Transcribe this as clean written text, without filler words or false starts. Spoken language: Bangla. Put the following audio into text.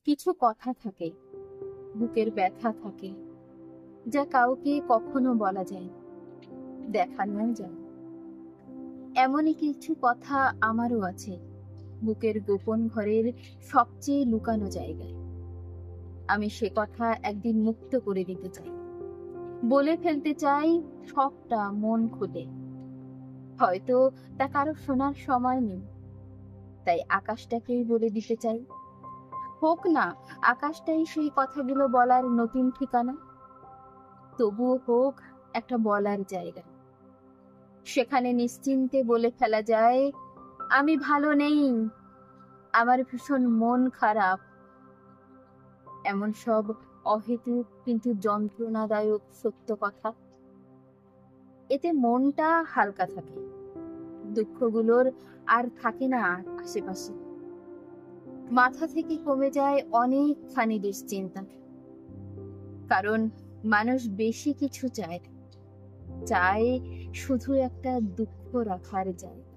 কিছু কথা থাকে, বুকের ব্যথা থাকে, যা কাউকে কখনো বলা যায় না, দেখানো যায় না। এমনই কিছু কথা আমারও আছে, বুকের গোপন ঘরের সবচেয়ে লুকানো জায়গায়। আমি সে কথা একদিন মুক্ত করে দিতে চাই, বলে ফেলতে চাই সবটা মন খুলে। হয়তো তা কারো শোনার সময় নেই, তাই আকাশটাকেই বলে দিতে চাই। হোক না আকাশটাই সেই কথাগুলো বলার নতুন ঠিকানা, তবুও হোক একটা বলার জায়গা। সেখানে নিশ্চিন্তে বলে ফেলা যায়, আমি ভালো নেই, আমার ভীষণ মন খারাপ। এমন সব অহেতুক কিন্তু যন্ত্রণাদায়ক সত্য কথা। এতে মনটা হালকা থাকে, দুঃখগুলোর আর থাকে না আশেপাশে। মাথা থেকে কমে যায় অনেকখানি দুশ্চিন্তা। কারণ মানুষ বেশি কিছু চায় না, চায় শুধু একটা দুঃখ রাখার জায়গা।